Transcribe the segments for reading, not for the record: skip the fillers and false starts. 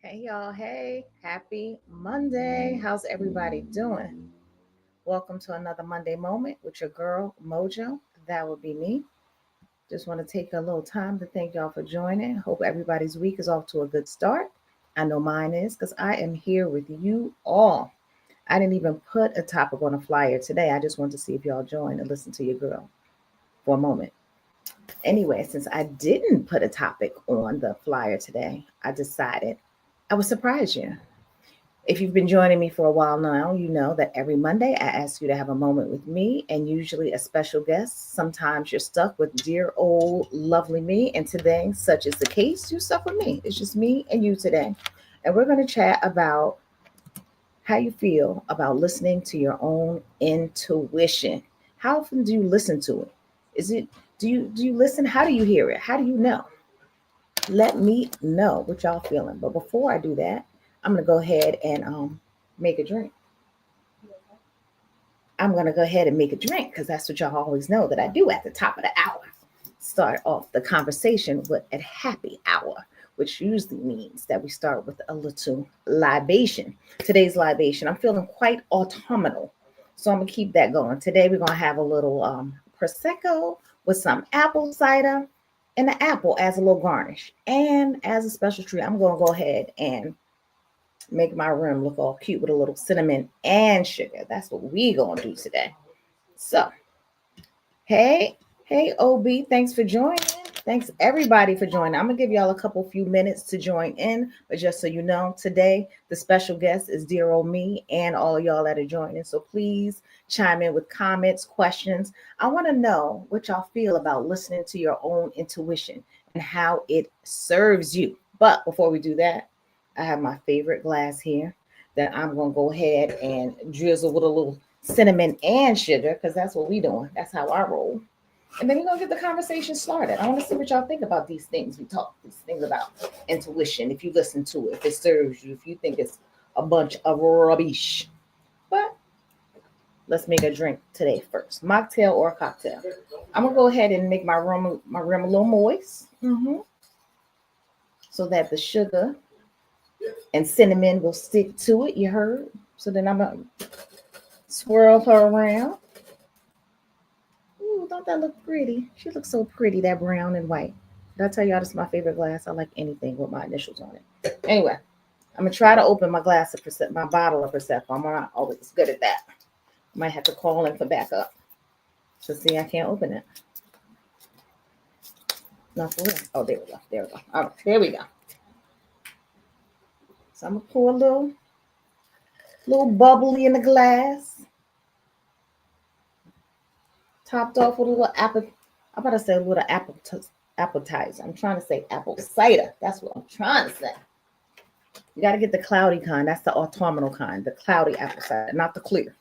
Hey y'all, hey, happy Monday. How's everybody doing? Welcome to another Monday moment with your girl Mojo. That would be me. Just want to take a little time to thank y'all for joining. Hope everybody's week is off to a good start. I know mine is because I am here with you all. I didn't even put a topic on a flyer today. I just wanted to see if y'all join and listen to your girl for a moment. Anyway, since I didn't put a topic on the flyer today, I decided I would surprise you. If you've been joining me for a while now, you know that every Monday I ask you to have a moment with me and usually a special guest. Sometimes you're stuck with dear old lovely me, and today, such is the case, you're stuck with me. It's just me and you today. And we're going to chat about how you feel about listening to your own intuition. How often do you listen to it? Is it do you listen? How do you hear it? How do you know? Let me know what y'all feeling. But before I do that, I'm gonna go ahead and make a drink. I'm gonna go ahead and make a drink because that's what y'all always know that I do at the top of the hour. Start off the conversation with a happy hour, which usually means that we start with a little libation. Today's libation, I'm feeling quite autumnal, so I'm gonna keep that going. Today we're gonna have a little prosecco with some apple cider and the apple as a little garnish. And as a special treat, I'm gonna go ahead and make my room look all cute with a little cinnamon and sugar. That's what we gonna do today. So, hey, hey, OB, thanks for joining. Thanks everybody for joining. I'm gonna give y'all a couple few minutes to join in, but just so you know, today the special guest is dear old me and all of y'all that are joining. So please chime in with comments, questions. I want to know what y'all feel about listening to your own intuition and how it serves you. But before we do that, I have my favorite glass here that I'm gonna go ahead and drizzle with a little cinnamon and sugar because that's what we doing. That's how I roll. And then we're gonna get the conversation started. I want to see what y'all think about these things we talk, these things about intuition. If you listen to it, if it serves you, if you think it's a bunch of rubbish. But let's make a drink today first, mocktail or a cocktail. I'm gonna go ahead and make my rim a little moist, so that the sugar and cinnamon will stick to it. You heard? So then I'm gonna swirl her around. Ooh, don't that look pretty? She looks so pretty, that brown and white. Did I tell y'all this is my favorite glass? I like anything with my initials on it. Anyway, I'm gonna try to open my glass of my bottle of Prosecco. I'm not always good at that. Might have to call in for backup. So see, I can't open it. Not for real. Oh, there we go. There we go. All right, there we go. So I'm gonna pour a little bubbly in the glass, topped off with a little apple. I'm about to say a little appetizer. I'm trying to say apple cider. That's what I'm trying to say. You got to get the cloudy kind. That's the autumnal kind, the cloudy apple cider, not the clear.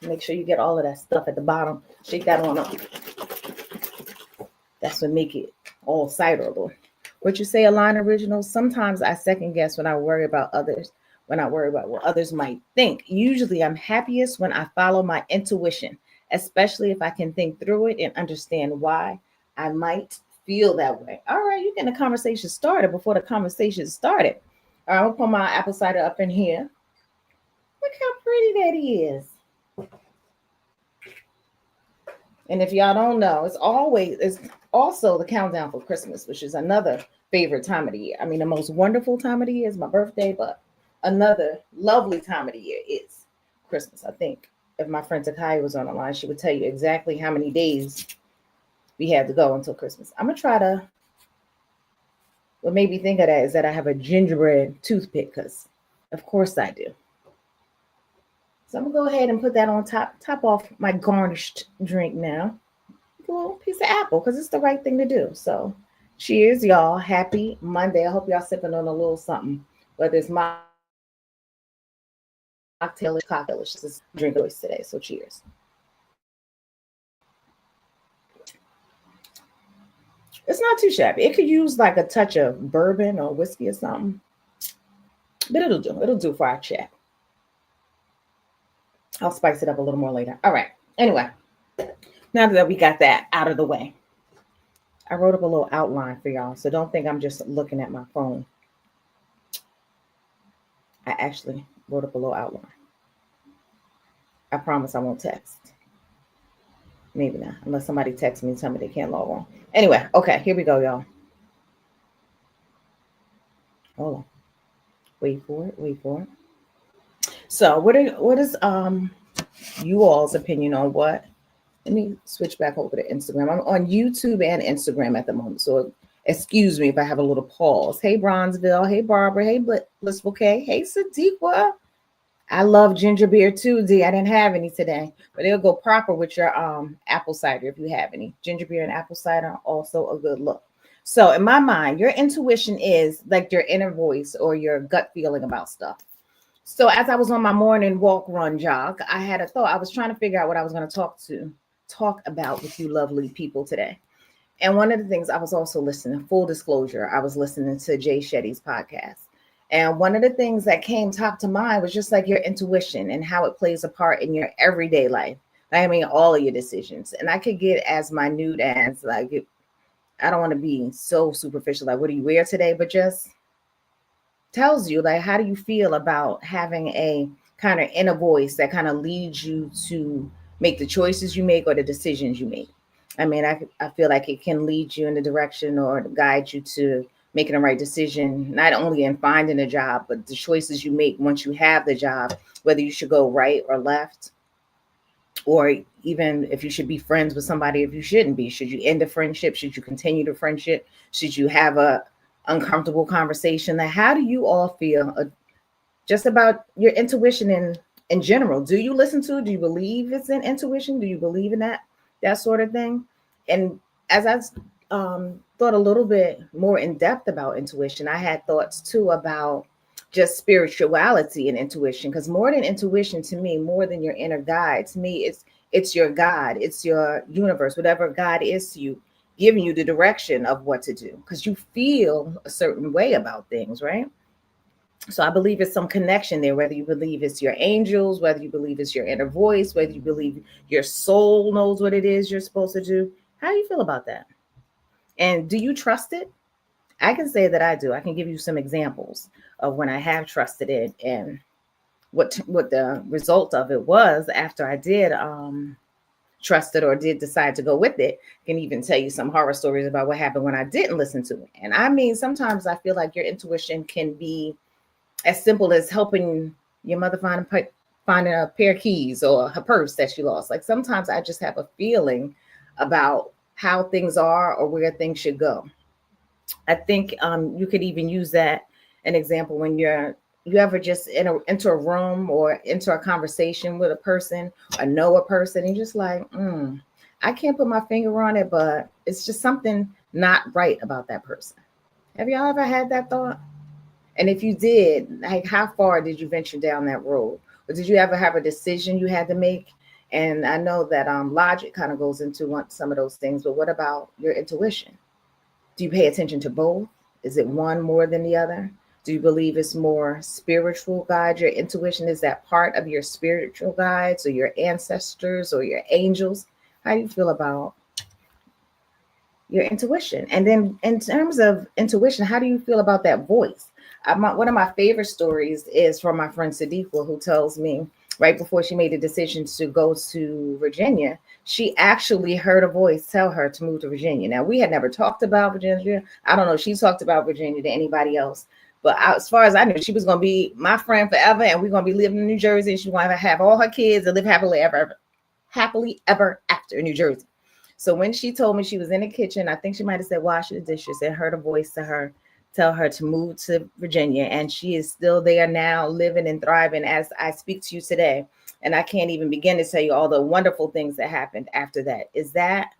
Make sure you get all of that stuff at the bottom. Shake that on up. That's what make it all ciderable. What you say, Align Original? Sometimes I second guess when I worry about others, when I worry about what others might think. Usually I'm happiest when I follow my intuition, especially if I can think through it and understand why I might feel that way. All right, you getting the conversation started before the conversation started. All right, I'm gonna put my apple cider up in here. Look how pretty that is. And if y'all don't know, it's also the countdown for Christmas, which is another favorite time of the year. I mean, the most wonderful time of the year is my birthday, but another lovely time of the year is Christmas. I think if my friend Takai was on the line, she would tell you exactly how many days we have to go until Christmas. I'm gonna try to. What made me think of that is that I have a gingerbread toothpick, because of course I do. So I'm gonna go ahead and put that on top off my garnished drink now. A little piece of apple because it's the right thing to do. So cheers, y'all. Happy Monday. I hope y'all sipping on a little something, whether it's mocktail or cocktail. It's just drink of choice today. So cheers. It's not too shabby. It could use like a touch of bourbon or whiskey or something, but it'll do. It'll do for our chat. I'll spice it up a little more later. All right. Anyway, now that we got that out of the way, I wrote up a little outline for y'all, so don't think I'm just looking at my phone. I actually wrote up a little outline. I promise I won't text. Maybe not, unless somebody texts me and tell me they can't log on. Anyway, okay, here we go, y'all. Hold on. Wait for it. Wait for it. So, what is you all's opinion on what? Let me switch back over to Instagram. I'm on YouTube and Instagram at the moment, so excuse me if I have a little pause. Hey, Bronzeville. Hey, Barbara. Hey, Blissful K. Hey, Sadiqa. I love ginger beer too, D. I didn't have any today, but it'll go proper with your apple cider if you have any. Ginger beer and apple cider are also a good look. So in my mind, your intuition is like your inner voice or your gut feeling about stuff. So as I was on my morning walk, run, jog, I had a thought. I was trying to figure out what I was going to talk about with you lovely people today. And one of the things I was also listening, full disclosure, I was listening to Jay Shetty's podcast. And one of the things that came top to mind was just like your intuition and how it plays a part in your everyday life. I mean, all of your decisions. And I could get as minute as like, I don't want to be so superficial, like, what do you wear today? But just tells you, like, how do you feel about having a kind of inner voice that kind of leads you to make the choices you make or the decisions you make? I mean, I feel like it can lead you in the direction or guide you to making the right decision, not only in finding a job, but the choices you make once you have the job, whether you should go right or left, or even if you should be friends with somebody, if you shouldn't be. Should you end a friendship? Should you continue the friendship? Should you have a uncomfortable conversation? Like, how do you all feel just about your intuition in general? Do you listen to it? Do you believe it's in intuition? Do you believe in that sort of thing? And as I thought a little bit more in depth about intuition, I had thoughts too about just spirituality and intuition, because more than intuition to me, more than your inner guide, to me, it's your God, it's your universe, whatever God is to you, giving you the direction of what to do, because you feel a certain way about things, right? So I believe it's some connection there, whether you believe it's your angels, whether you believe it's your inner voice, whether you believe your soul knows what it is you're supposed to do. How do you feel about that? And do you trust it? I can say that I do. I can give you some examples of when I have trusted it and what the result of it was after I did trust it or did decide to go with it. I can even tell you some horror stories about what happened when I didn't listen to it. And I mean, sometimes I feel like your intuition can be as simple as helping your mother finding a pair of keys or her purse that she lost. Like, sometimes I just have a feeling about how things are or where things should go. I think you could even use that an example when you ever just enter a room or enter a conversation with a person or know a person and just like, I can't put my finger on it, but it's just something not right about that person. Have y'all ever had that thought? And if you did, like, how far did you venture down that road? Or did you ever have a decision you had to make? And I know that logic kind of goes into some of those things, but what about your intuition? Do you pay attention to both? Is it one more than the other? Do you believe it's more spiritual guide? Your intuition, is that part of your spiritual guides or your ancestors or your angels? How do you feel about your intuition? And then in terms of intuition, how do you feel about that voice? One of my favorite stories is from my friend Sadiqa, who tells me right before she made the decision to go to Virginia, she actually heard a voice tell her to move to Virginia. Now, we had never talked about Virginia. I don't know if she talked about Virginia to anybody else, but as far as I knew, she was going to be my friend forever, and we're going to be living in New Jersey, and she's going to have all her kids and live happily ever after in New Jersey. So when she told me she was in the kitchen, I think she might have said washing the dishes, and heard a voice tell her to move to Virginia. And she is still there now, living and thriving as I speak to you today. And I can't even begin to tell you all the wonderful things that happened after that. Is that,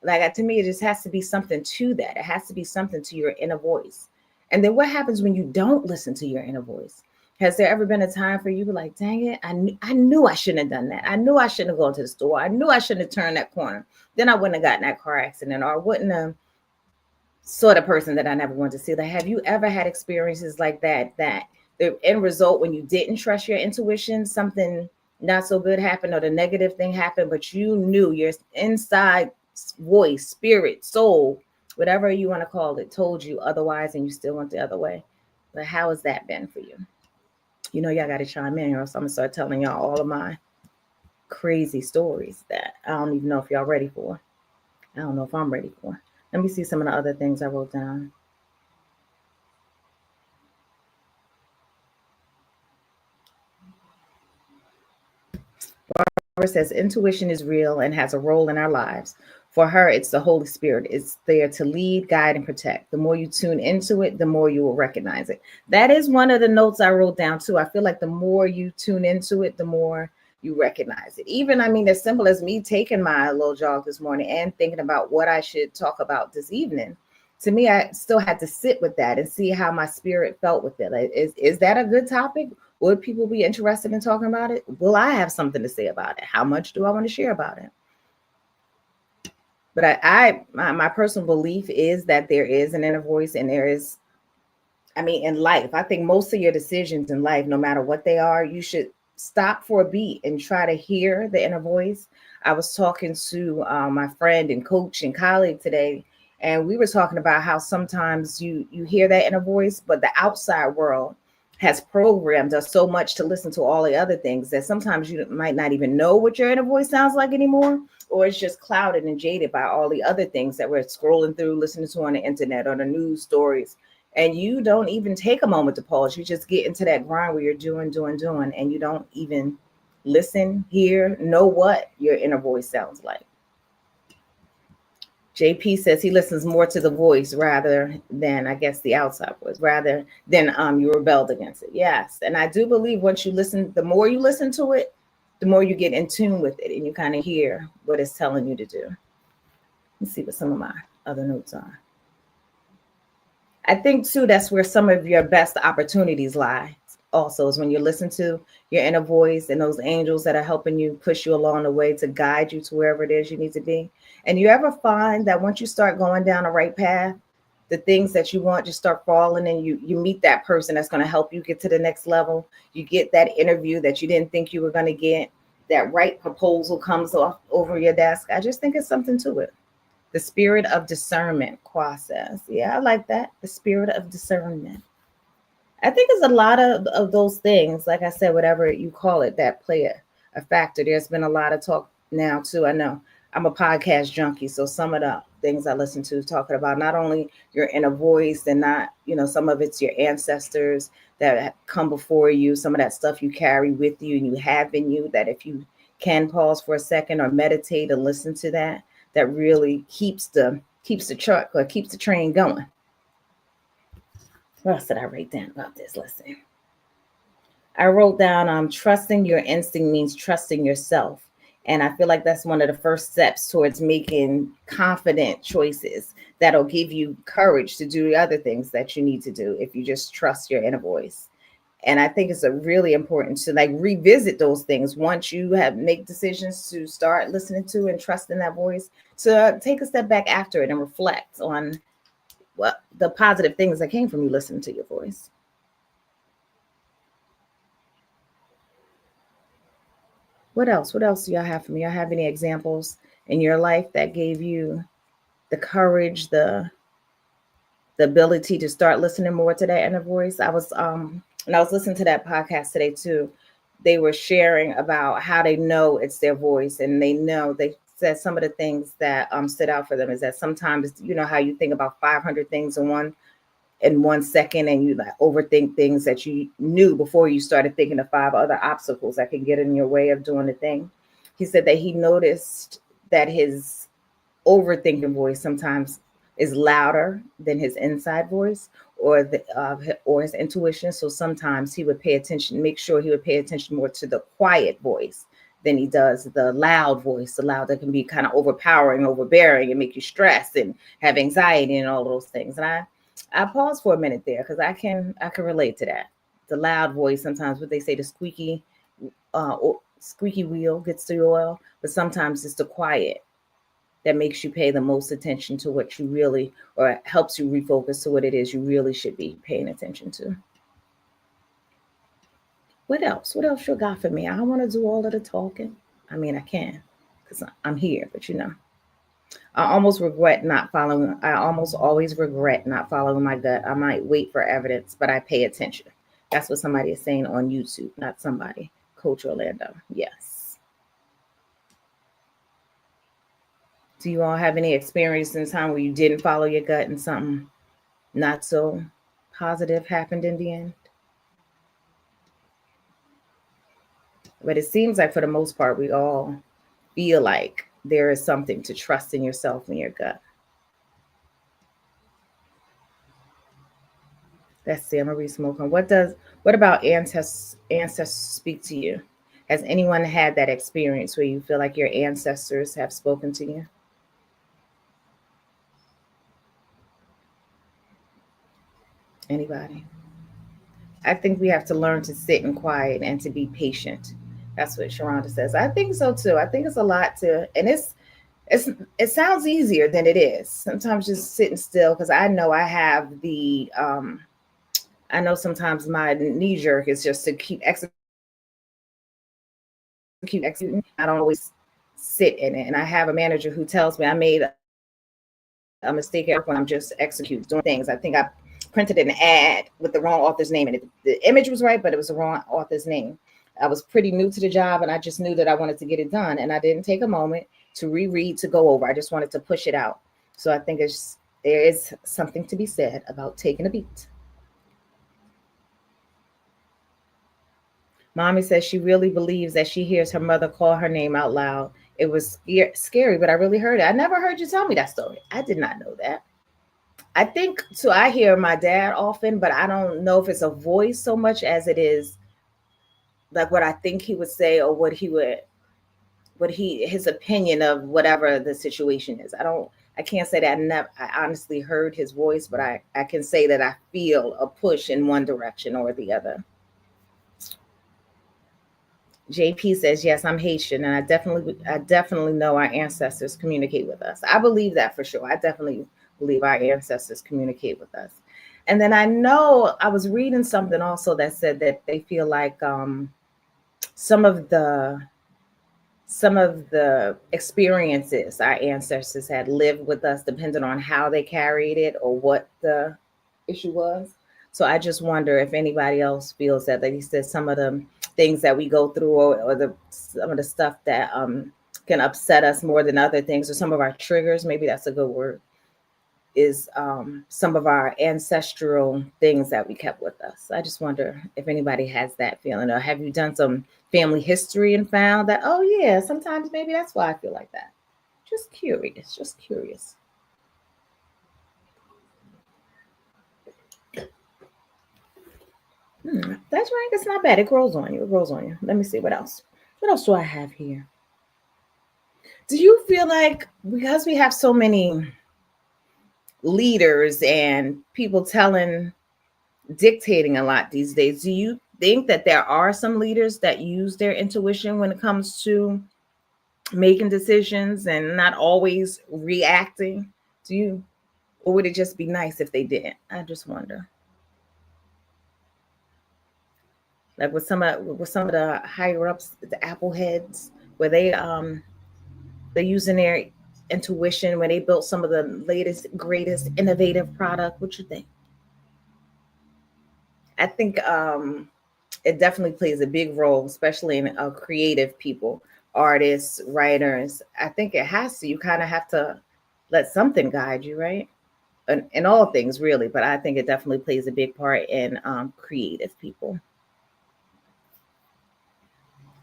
like, to me, it just has to be something to that. It has to be something to your inner voice. And then what happens when you don't listen to your inner voice? Has there ever been a time for you to like, dang it, I knew I shouldn't have done that. I knew I shouldn't have gone to the store. I knew I shouldn't have turned that corner. Then I wouldn't have gotten that car accident, or I wouldn't have sort of person that I never wanted to see. Like, have you ever had experiences like that the end result, when you didn't trust your intuition, something not so good happened or the negative thing happened, but you knew your inside voice, spirit, soul whatever you want to call it, told you otherwise and you still went the other way. But how has that been for you? You know, y'all got to chime in, or else I'm going to start telling y'all all of my crazy stories that I don't even know if y'all ready for. I don't know if I'm ready for. Let me see some of the other things I wrote down. Barbara says intuition is real and has a role in our lives. For her, it's the Holy Spirit. It's there to lead, guide, and protect. The more you tune into it, the more you will recognize it. That is one of the notes I wrote down too. I feel like the more you tune into it, the more you recognize it. Even, I mean, as simple as me taking my little jog this morning and thinking about what I should talk about this evening. To me, I still had to sit with that and see how my spirit felt with it. Like, is that a good topic? Would people be interested in talking about it? Will I have something to say about it? How much do I want to share about it? But my personal belief is that there is an inner voice, and there is, I mean, in life, I think most of your decisions in life, no matter what they are, you should stop for a beat and try to hear the inner voice. I was talking to my friend and coach and colleague today, and we were talking about how sometimes you hear that inner voice, but the outside world has programmed us so much to listen to all the other things that sometimes you might not even know what your inner voice sounds like anymore, or it's just clouded and jaded by all the other things that we're scrolling through, listening to on the internet or the news stories. And you don't even take a moment to pause. You just get into that grind where you're doing, and you don't even listen, hear, know what your inner voice sounds like. JP says he listens more to the voice rather than, I guess, the outside voice, rather than you rebelled against it. Yes. And I do believe once you listen, the more you listen to it, the more you get in tune with it and you kind of hear what it's telling you to do. Let's see what some of my other notes are. I think too, that's where some of your best opportunities lie. Also, is when you listen to your inner voice and those angels that are helping you push you along the way to guide you to wherever it is you need to be. And you ever find that once you start going down the right path, the things that you want just start falling, and you meet that person that's going to help you get to the next level. You get that interview that you didn't think you were going to get. That right proposal comes off over your desk. I just think it's something to it. The spirit of discernment, Qua says. Yeah, I like that. The spirit of discernment. I think it's a lot of those things, like I said, whatever you call it, that play a factor. There's been a lot of talk now, too. I know I'm a podcast junkie, so some of the things I listen to talking about not only your inner voice and not, some of it's your ancestors that come before you, some of that stuff you carry with you and you have in you, that if you can pause for a second or meditate and listen to that, that really keeps the truck or keeps the train going. What else did I write down about this? Let's see. I wrote down trusting your instinct means trusting yourself. And I feel like that's one of the first steps towards making confident choices that'll give you courage to do the other things that you need to do if you just trust your inner voice. And I think it's a really important to revisit those things once you have make decisions to start listening to and trusting that voice, to take a step back after it and reflect on what the positive things that came from you listening to your voice. What else? What else do y'all have for me? Y'all have any examples in your life that gave you the courage, the ability to start listening more to that inner voice? I was and I was listening to that podcast today too. They were sharing about how they know it's their voice, and they said some of the things that stood out for them is that sometimes, how you think about 500 things in 1 second, and you overthink things that you knew before you started thinking of 5 other obstacles that can get in your way of doing the thing. He said that he noticed that his overthinking voice sometimes is louder than his inside voice or his intuition. So sometimes he would make sure he would pay attention more to the quiet voice than he does the loud voice. The loud that can be kind of overpowering, overbearing, and make you stress and have anxiety and all those things. And I paused for a minute there because I can relate to that. The loud voice, sometimes what they say, the squeaky wheel gets the oil, but sometimes it's the quiet that makes you pay the most attention to what you really, or helps you refocus to what it is you really should be paying attention to. What else? What else you got for me? I don't want to do all of the talking. I mean, I can because I'm here, but I almost always regret not following my gut. I might wait for evidence, but I pay attention. That's what somebody is saying on YouTube, not somebody. Coach Orlando. Yes. Do you all have any experience in time where you didn't follow your gut and something not so positive happened in the end? But it seems like for the most part, we all feel like there is something to trust in yourself and your gut. That's Sam Marie Smoking. What about ancestors speak to you? Has anyone had that experience where you feel like your ancestors have spoken to you? Anybody? I think we have to learn to sit in quiet and to be patient. That's what Sharonda says. I think so too. I think it's a lot to, and it's it sounds easier than it is. Sometimes just sitting still because I know I have the I know sometimes my knee jerk is just to keep executing. I don't always sit in it, and I have a manager who tells me I made a mistake at work when I'm just executing doing things. I think I printed an ad with the wrong author's name, and the image was right, but it was the wrong author's name. I was pretty new to the job, and I just knew that I wanted to get it done, and I didn't take a moment to reread to go over. I just wanted to push it out. So I think there is something to be said about taking a beat. Mommy says she really believes that she hears her mother call her name out loud. It was scary, but I really heard it. I never heard you tell me that story. I did not know that. I think so. I hear my dad often, but I don't know if it's a voice so much as it is like what I think he would say or what his opinion of whatever the situation is. I can't say that I honestly heard his voice, but I can say that I feel a push in one direction or the other. JP says, yes, I'm Haitian, and I definitely know our ancestors communicate with us. I believe that for sure. I definitely believe our ancestors communicate with us. And then I know I was reading something also that said that they feel like some of the experiences our ancestors had lived with us, depending on how they carried it or what the issue was. So I just wonder if anybody else feels that, like he said, some of the things that we go through or some of the stuff that can upset us more than other things, or some of our triggers, maybe that's a good word, is some of our ancestral things that we kept with us. I just wonder if anybody has that feeling, or have you done some family history and found that, oh yeah, sometimes maybe that's why I feel like that. Just curious, just curious. That's right. It's not bad. It grows on you. It grows on you. Let me see what else. What else do I have here? Do you feel like because we have so many leaders and people dictating a lot these days, do you think that there are some leaders that use their intuition when it comes to making decisions and not always reacting? Do you, or would it just be nice if they didn't? I just wonder. Like with some of the higher ups, the Apple heads, where they're using their intuition when they built some of the latest, greatest, innovative product. What you think? I think it definitely plays a big role, especially in creative people, artists, writers. I think it has to. You kind of have to let something guide you, right? In all things, really. But I think it definitely plays a big part in creative people.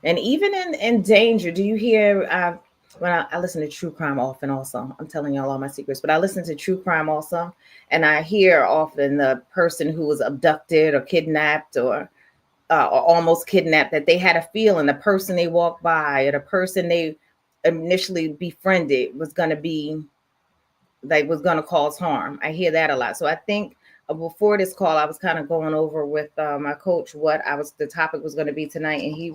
And even in danger, do you hear? When I listen to true crime often, also, I'm telling y'all all my secrets, but I listen to true crime also, and I hear often the person who was abducted or kidnapped or almost kidnapped, that they had a feeling the person they walked by or the person they initially befriended was going to be like was going to cause harm. I hear that a lot. So I think before this call, I was kind of going over with my coach what the topic was going to be tonight, and he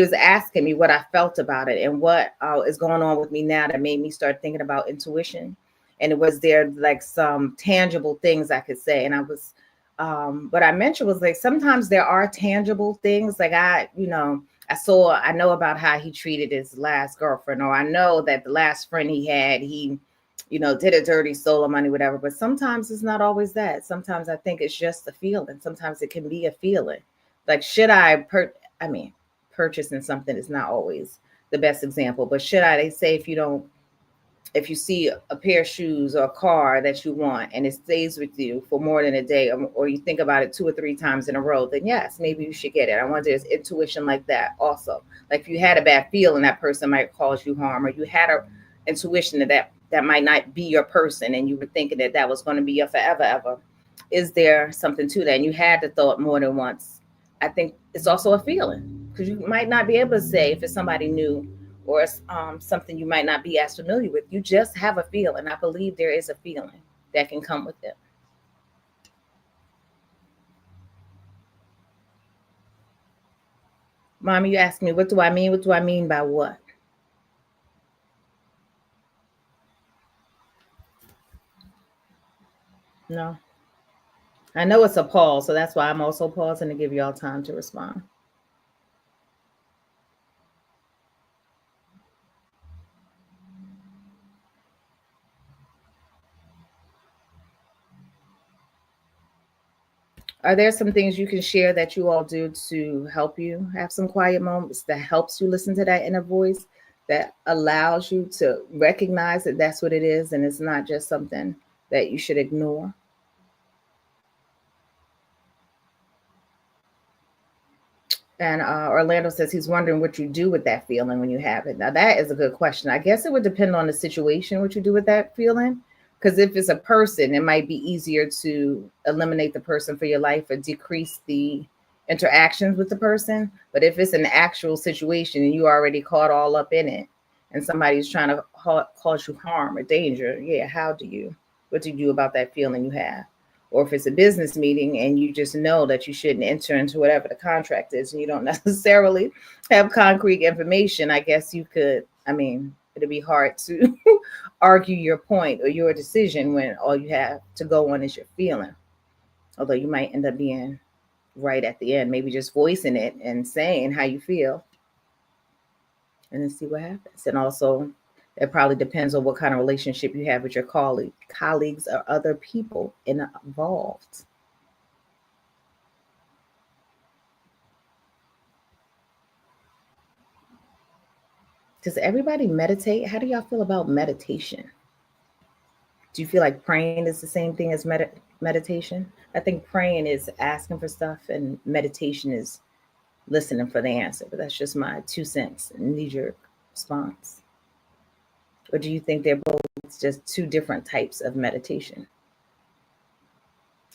was asking me what I felt about it and what is going on with me now that made me start thinking about intuition. And it was there like some tangible things I could say, and I was what I mentioned was like sometimes there are tangible things like I know about how he treated his last girlfriend, or I know that the last friend he had, he did it dirty, stole the money, whatever. But sometimes it's not always that. Sometimes I think it's just a feeling. Sometimes it can be a feeling. Like, should I mean, purchasing something is not always the best example, but they say if you see a pair of shoes or a car that you want and it stays with you for more than a day, or you think about it 2 or 3 times in a row, then yes, maybe you should get it. I wonder, is intuition like that also? Like, if you had a bad feeling that person might cause you harm, or you had a intuition that might not be your person, and you were thinking that was going to be your forever ever, is there something to that? And you had the thought more than once. I think it's also a feeling, because you might not be able to say if it's somebody new, or something you might not be as familiar with. You just have a feeling. I believe there is a feeling that can come with it. Mommy, you asked me, what do I mean? What do I mean by what? No. I know it's a pause, so that's why I'm also pausing to give y'all time to respond. Are there some things you can share that you all do to help you have some quiet moments, that helps you listen to that inner voice, that allows you to recognize that that's what it is and it's not just something that you should ignore? And Orlando says he's wondering what you do with that feeling when you have it. Now, that is a good question. I guess it would depend on the situation, what you do with that feeling. Because if it's a person, it might be easier to eliminate the person for your life or decrease the interactions with the person. But if it's an actual situation and you already caught all up in it, and somebody's trying to cause you harm or danger, yeah, what do you do about that feeling you have? Or if it's a business meeting and you just know that you shouldn't enter into whatever the contract is and you don't necessarily have concrete information, I guess you could, it'd be hard to argue your point or your decision when all you have to go on is your feeling. Although you might end up being right at the end, maybe just voicing it and saying how you feel and then see what happens. And also, it probably depends on what kind of relationship you have with your colleagues or other people involved. Does everybody meditate? How do y'all feel about meditation? Do you feel like praying is the same thing as meditation? I think praying is asking for stuff and meditation is listening for the answer. But that's just my 2 cents, knee-jerk response. Or do you think they're both just two different types of meditation?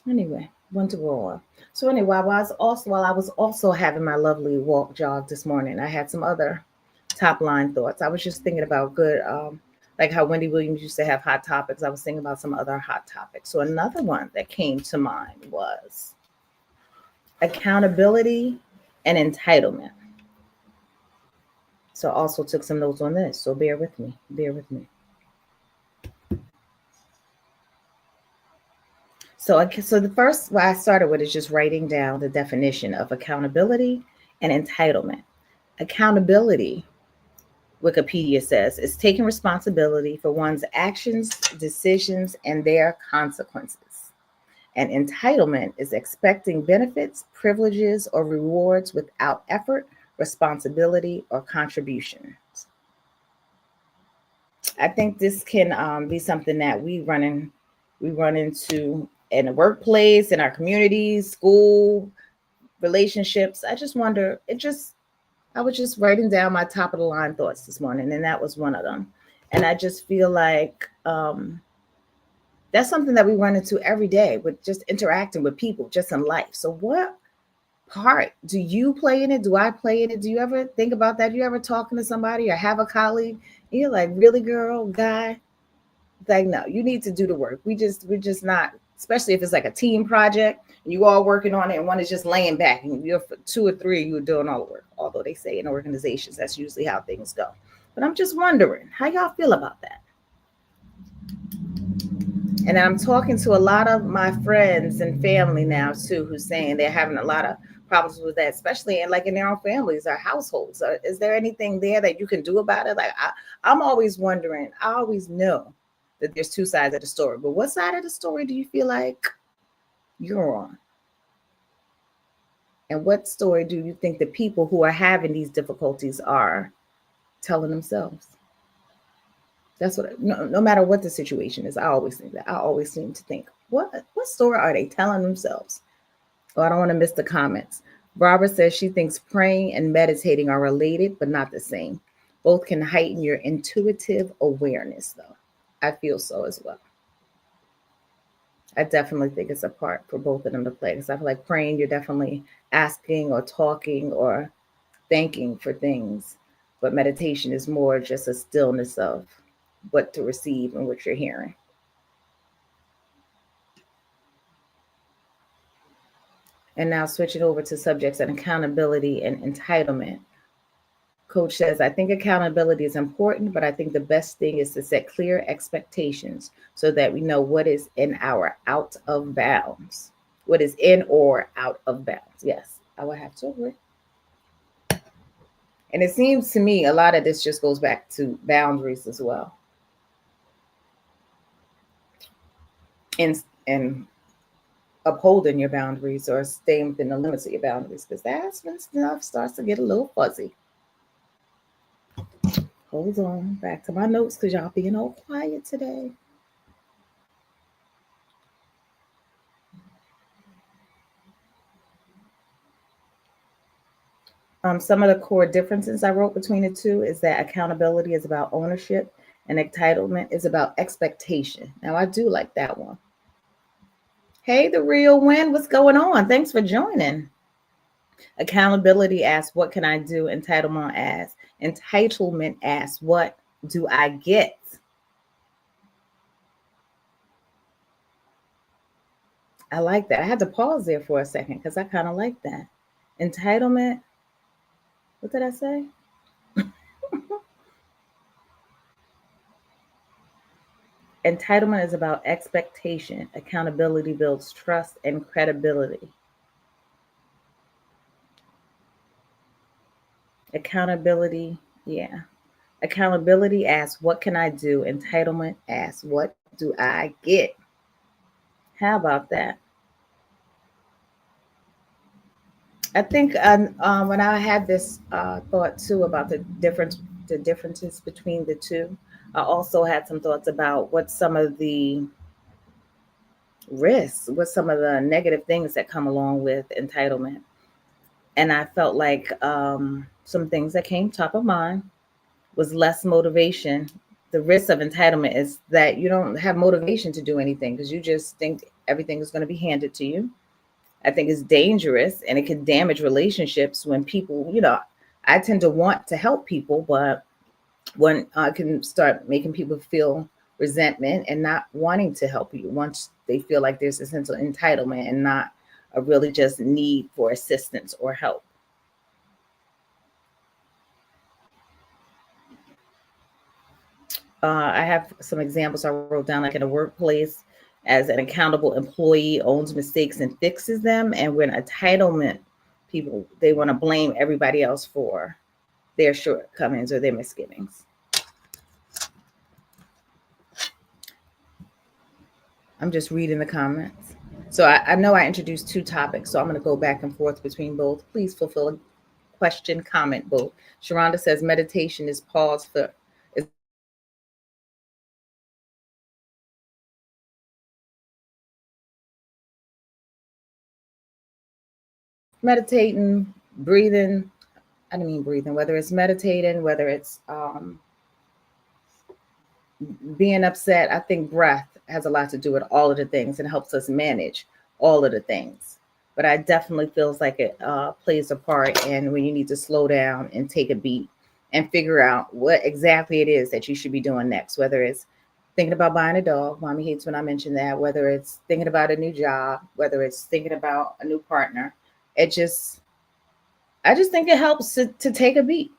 Anyway, one to roll on. So anyway, while I was also having my lovely walk jog this morning, I had some other top line thoughts. I was just thinking about good, like how Wendy Williams used to have hot topics. I was thinking about some other hot topics. So another one that came to mind was accountability and entitlement. So I also took some notes on this. So bear with me. Bear with me. So the first what I started with is just writing down the definition of accountability and entitlement. Accountability, Wikipedia says, is taking responsibility for one's actions, decisions, and their consequences. And entitlement is expecting benefits, privileges, or rewards without effort, responsibility, or contributions. I think this can be something that we run into in the workplace, in our communities, school, relationships. I just wonder, I was just writing down my top of the line thoughts this morning, and that was one of them. And I just feel like that's something that we run into every day with just interacting with people, just in life. So what part do you play in it? Do I play in it? Do you ever think about that? Do you ever talking to somebody or have a colleague? And you're like, really, girl, guy? Like, no, you need to do the work. We're just not, especially if it's like a team project and you all working on it and one is just laying back and you're 2 or 3 of you are doing all the work. Although they say in organizations, that's usually how things go. But I'm just wondering how y'all feel about that. And I'm talking to a lot of my friends and family now too, who's saying they're having a lot of problems with that, especially in their own families or households. Is there anything there that you can do about it? I'm always wondering, I always know that there's two sides of the story. But what side of the story do you feel like you're on? And what story do you think the people who are having these difficulties are telling themselves? That's what, no matter what the situation is, I always think that. I always seem to think, what story are they telling themselves? Oh, I don't want to miss the comments. Barbara says she thinks praying and meditating are related, but not the same. Both can heighten your intuitive awareness, though. I feel so as well. I definitely think it's a part for both of them to play. Because I feel like praying, you're definitely asking or talking or thanking for things. But meditation is more just a stillness of what to receive and what you're hearing. And now switching over to subjects and accountability and entitlement. Coach says, I think accountability is important, but I think the best thing is to set clear expectations so that we know what is in our out of bounds. What is in or out of bounds. Yes, I would have to agree. And it seems to me a lot of this just goes back to boundaries as well. And upholding your boundaries or staying within the limits of your boundaries, because that's when stuff starts to get a little fuzzy. Hold on, back to my notes because y'all being all quiet today. Some of the core differences I wrote between the two is that accountability is about ownership and entitlement is about expectation. Now, I do like that one. Hey, the real win, what's going on? Thanks for joining. Accountability asks, what can I do? Entitlement asks, what do I get? I like that. I had to pause there for a second because I kind of like that. Entitlement. What did I say? Entitlement is about expectation. Accountability builds trust and credibility. Accountability, yeah. Accountability asks, what can I do? Entitlement asks, what do I get? How about that? I think when I had this thought too about the differences between the two, I also had some thoughts about what some of the risks, what some of the negative things that come along with entitlement. And I felt like some things that came top of mind was less motivation. The risk of entitlement is that you don't have motivation to do anything because you just think everything is going to be handed to you. I think it's dangerous and it can damage relationships when people, I tend to want to help people, but when I can start making people feel resentment and not wanting to help you once they feel like there's a sense of entitlement and not a really just need for assistance or help. I have some examples I wrote down, like in a workplace, as an accountable employee owns mistakes and fixes them. And when entitlement people, they want to blame everybody else for their shortcomings or their misgivings. I'm just reading the comments. So I know I introduced two topics, so I'm going to go back and forth between both. Please fulfill a question, comment both. Sharonda says meditation is pause for meditating, breathing. I don't mean breathing, whether it's meditating, whether it's being upset. I think breath has a lot to do with all of the things and helps us manage all of the things. But I definitely feels like it plays a part in when you need to slow down and take a beat and figure out what exactly it is that you should be doing next, whether it's thinking about buying a dog. Mommy hates when I mention that. Whether it's thinking about a new job, whether it's thinking about a new partner. I just think it helps to take a beat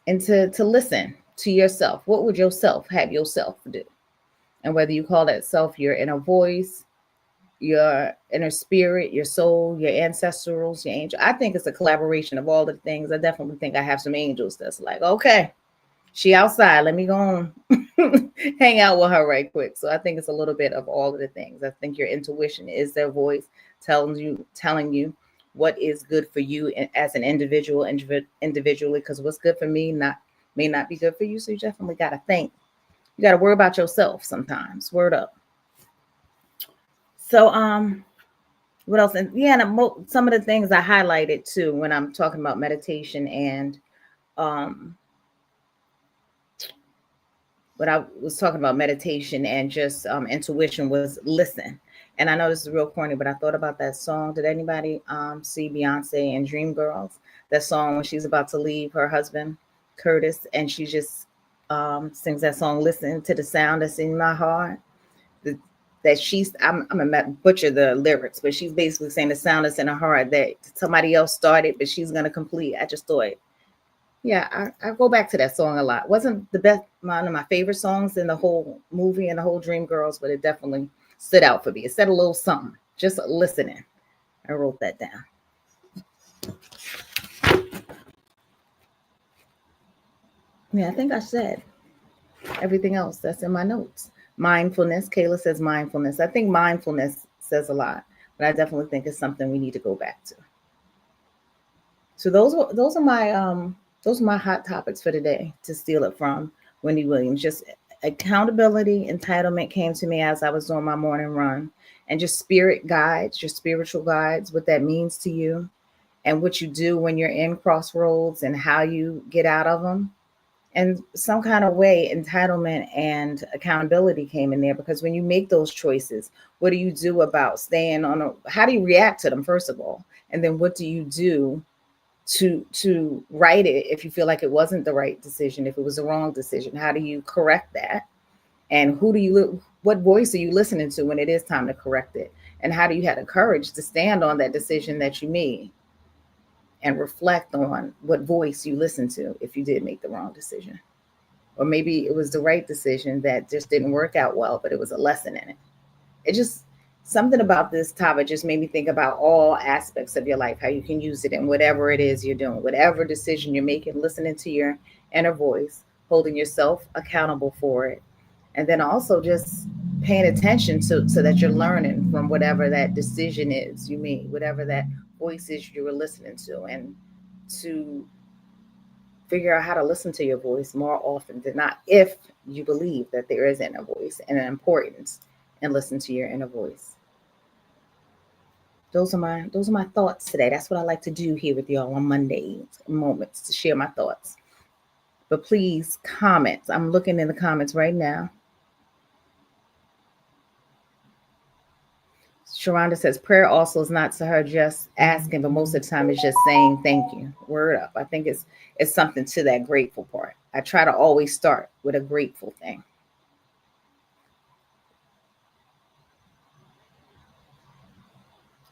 and to listen to yourself. What would yourself have yourself do? And whether you call that self your inner voice, your inner spirit, your soul, your ancestrals, your angel. I think it's a collaboration of all the things. I definitely think I have some angels that's like, okay, she outside. Let me go on. hang out with her right quick. So I think it's a little bit of all of the things. I think your intuition is their voice telling you what is good for you as an individually, because what's good for me may not be good for you. So you definitely got to think. You got to worry about yourself sometimes. Word up. So what else? And yeah, some of the things I highlighted too when I'm talking about meditation and what I was talking about meditation and just intuition was listen. And I know this is real corny, but I thought about that song. Did anybody see Beyonce and Dreamgirls? That song when she's about to leave her husband, Curtis, and she just sings that song, "Listen to the sound that's in my heart." The, that she's, I'm gonna butcher the lyrics, but she's basically saying the sound that's in her heart that somebody else started, but she's gonna complete. I just thought, yeah, I go back to that song a lot. Wasn't the best one of my favorite songs in the whole movie and the whole Dreamgirls, but it definitely stood out for me. It said a little something. Just listening. I wrote that down. Yeah, I think I said everything else that's in my notes. Mindfulness. Kayla says mindfulness. I think mindfulness says a lot, but I definitely think it's something we need to go back to. So those are my hot topics for today, to steal it from Wendy Williams. Just accountability, entitlement came to me as I was doing my morning run, and just spirit guides, your spiritual guides, what that means to you, and what you do when you're in crossroads and how you get out of them. And some kind of way, entitlement and accountability came in there, because when you make those choices, what do you do about staying on how do you react to them, first of all? And then what do you do to write it if you feel like it wasn't the right decision, if it was the wrong decision? How do you correct that? And what voice are you listening to when it is time to correct it? And how do you have the courage to stand on that decision that you made and reflect on what voice you listened to if you did make the wrong decision? Or maybe it was the right decision that just didn't work out well, but it was a lesson in it. It just, something about this topic just made me think about all aspects of your life, how you can use it in whatever it is you're doing, whatever decision you're making, listening to your inner voice, holding yourself accountable for it, and then also just paying attention to so that you're learning from whatever that decision is you made, whatever that voice is you were listening to, and to figure out how to listen to your voice more often than not, if you believe that there is an inner voice and an importance in listening to your inner voice. Those are my thoughts today. That's what I like to do here with y'all on Monday moments, to share my thoughts. But please, comments. I'm looking in the comments right now. Sharonda says prayer also is not to her just asking, but most of the time it's just saying thank you. Word up. I think it's something to that grateful part. I try to always start with a grateful thing.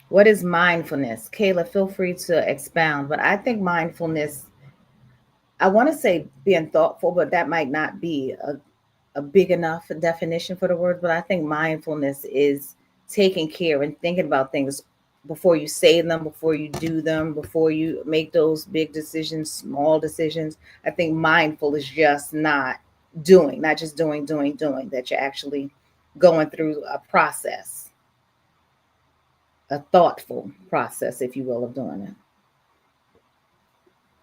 What is mindfulness? Kayla, feel free to expound. But I think mindfulness, I want to say being thoughtful, but that might not be a big enough definition for the word. But I think mindfulness is taking care and thinking about things before you say them, before you do them, before you make those big decisions, small decisions. I think mindful is just not just doing, that you're actually going through a process, a thoughtful process, if you will, of doing it.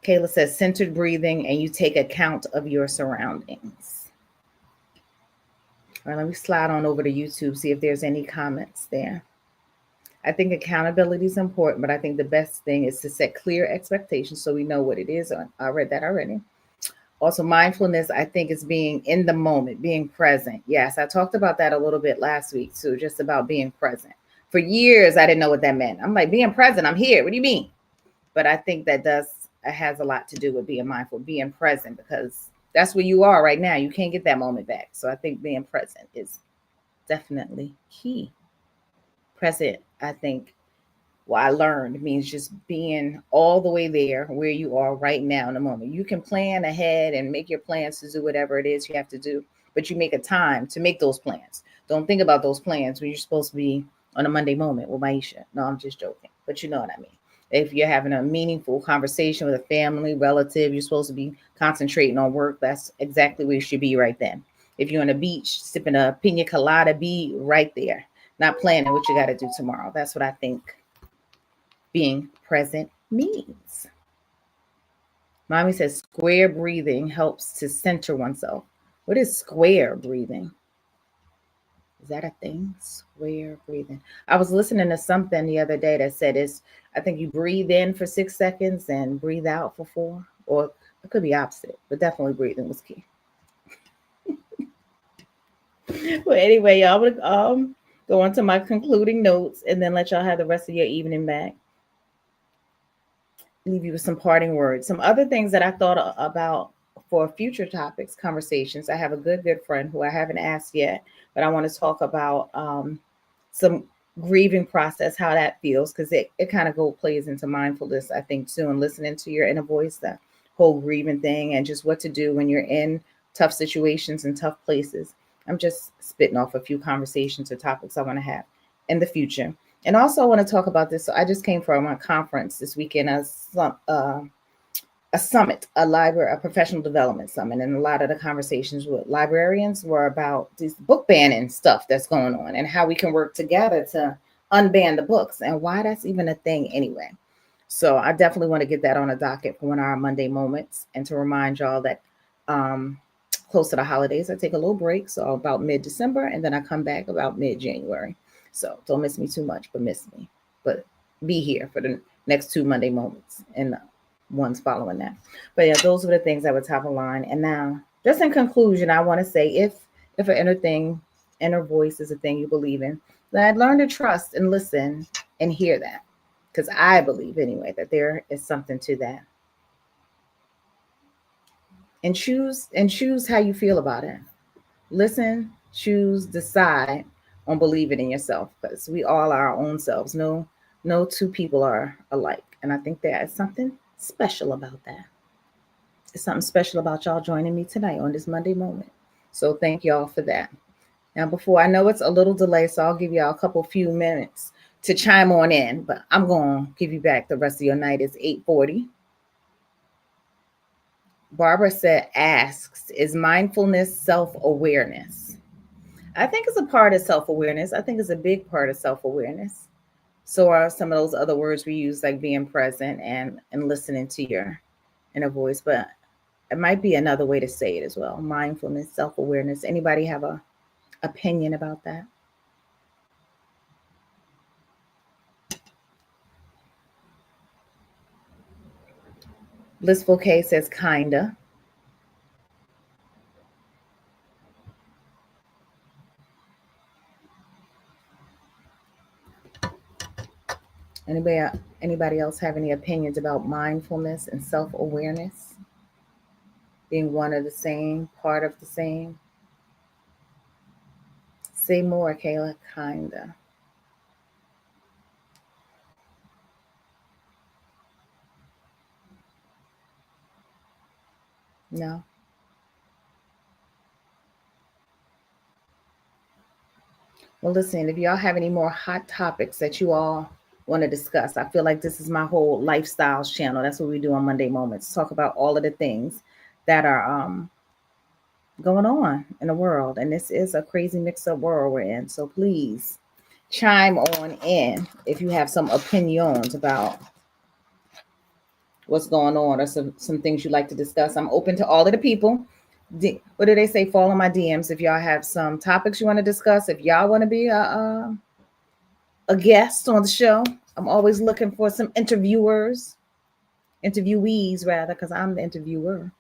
Kayla says centered breathing, and you take account of your surroundings. All right, let me slide on over to YouTube, see if there's any comments there. I think accountability is important, but I think the best thing is to set clear expectations so we know what it is. I read that already. Also, mindfulness, I think, is being in the moment, being present. Yes, I talked about that a little bit last week too, just about being present. For years, I didn't know what that meant. I'm like, being present, I'm here. What do you mean? But I think that has a lot to do with being mindful, being present, because that's where you are right now. You can't get that moment back. So I think being present is definitely key. Present, I think, what I learned means just being all the way there where you are right now in the moment. You can plan ahead and make your plans to do whatever it is you have to do, but you make a time to make those plans. Don't think about those plans when you're supposed to be on a Monday moment with Maisha. No, I'm just joking, but you know what I mean. If you're having a meaningful conversation with a family relative, you're supposed to be concentrating on work. That's exactly where you should be right then. If you're on a beach sipping a pina colada, be right there, not planning what you got to do tomorrow. That's what I think being present means. Mommy says square breathing helps to center oneself. What is square breathing? Is that a thing? Square breathing. I was listening to something the other day that said I think you breathe in for 6 seconds and breathe out for 4. Or it could be opposite, but definitely breathing was key. Well, anyway, y'all would go on to my concluding notes and then let y'all have the rest of your evening back. Leave you with some parting words. Some other things that I thought about for future topics, conversations. I have a good friend who I haven't asked yet, but I want to talk about some grieving process, how that feels, because it kind of plays into mindfulness, I think, too, and listening to your inner voice, the whole grieving thing, and just what to do when you're in tough situations and tough places. I'm just spitting off a few conversations or topics I want to have in the future. And also I want to talk about this. So I just came from a conference this weekend, a summit, a professional development summit. And a lot of the conversations with librarians were about this book banning stuff that's going on and how we can work together to unban the books and why that's even a thing anyway. So I definitely want to get that on a docket for one of our Monday moments and to remind y'all that close to the holidays, I take a little break. So about mid-December, and then I come back about mid-January. So don't miss me too much, but miss me. But be here for the next 2 Monday moments and ones following that. But yeah, those are the things that were top of line. And now, just in conclusion, I want to say if an inner voice is a thing you believe in, then learn to trust and listen and hear that. Because I believe anyway that there is something to that. And choose how you feel about it. Listen, choose, decide on believing in yourself, because we all are our own selves. No two people are alike. And I think there is something special about that. It's something special about y'all joining me tonight on this Monday moment. So thank y'all for that. Now, before, I know it's a little delay, so I'll give y'all a few minutes to chime on in, but I'm going to give you back the rest of your night. It's 8:40. Barbara asks, is mindfulness self-awareness? I think it's a part of self-awareness. I think it's a big part of self-awareness. So are some of those other words we use, like being present and listening to your inner voice. But it might be another way to say it as well. Mindfulness, self-awareness. Anybody have a opinion about that? Blissful K says kinda. Anybody else have any opinions about mindfulness and self-awareness being one of the same, part of the same? Say more, Kayla. Kinda. No. Well, listen, if y'all have any more hot topics that you all want to discuss, I feel like this is my whole lifestyles channel. That's what we do on Monday Moments. Talk about all of the things that are going on in the world. And this is a crazy mix-up world we're in. So please chime on in if you have some opinions about what's going on or some things you'd like to discuss. I'm open to all of the people. What do they say? Follow my DMs if y'all have some topics you want to discuss. If y'all want to be a guest on the show, I'm always looking for some interviewees rather, because I'm the interviewer.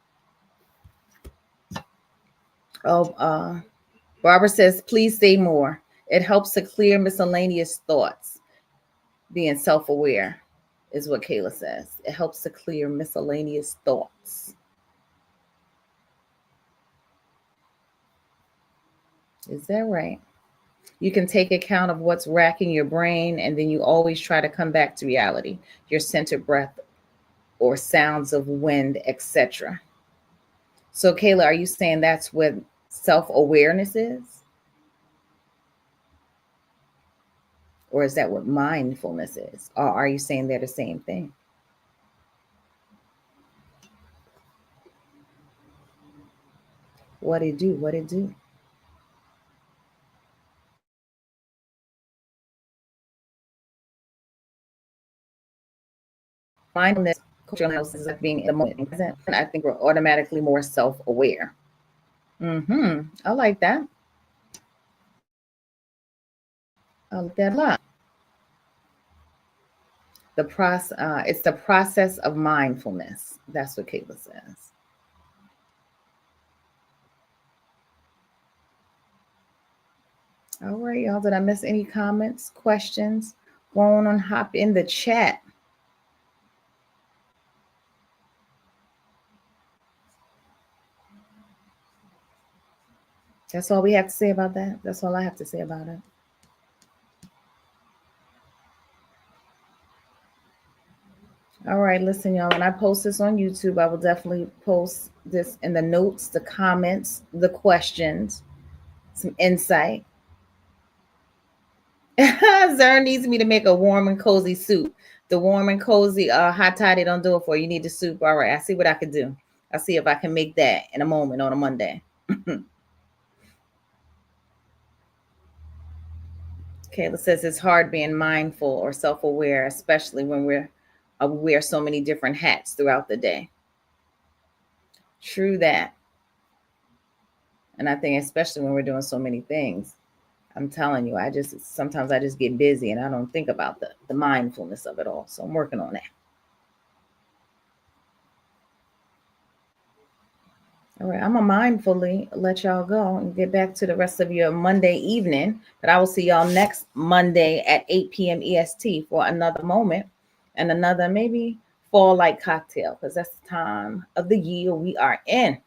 Oh, Barbara says, please say more. It helps to clear miscellaneous thoughts. Being self-aware is what Kayla says. It helps to clear miscellaneous thoughts. Is that right? You can take account of what's racking your brain, and then you always try to come back to reality, your centered breath or sounds of wind, etc. So, Kayla, are you saying that's what self-awareness is? Or is that what mindfulness is? Or are you saying they're the same thing? What it do? mindfulness, cultural analysis is like being in the moment and present. And I think we're automatically more self-aware. I like that. I like that a lot. It's the process of mindfulness. That's what Kayla says. All right, y'all. Did I miss any comments, questions? Go on and hop in the chat. That's all we have to say about that. That's all I have to say about it. All right, listen, y'all. When I post this on YouTube, I will definitely post this in the notes, the comments, the questions, some insight. Zern needs me to make a warm and cozy soup. The warm and cozy hot toddy don't do it for you. You need the soup. All right, I see what I can do. I'll see if I can make that in a moment on a Monday. Kayla says it's hard being mindful or self-aware, especially when we wear so many different hats throughout the day. True that. And I think especially when we're doing so many things, I'm telling you, sometimes I just get busy and I don't think about the mindfulness of it all. So I'm working on that. All right, I'm going to mindfully let y'all go and get back to the rest of your Monday evening. But I will see y'all next Monday at 8 p.m. EST for another moment and another maybe fall-like cocktail, because that's the time of the year we are in.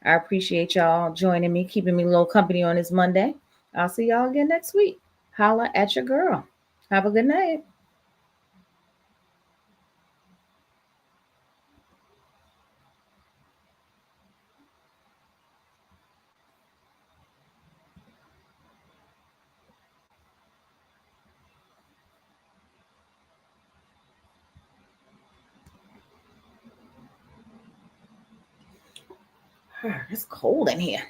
I appreciate y'all joining me, keeping me a little company on this Monday. I'll see y'all again next week. Holla at your girl. Have a good night. It's cold in here.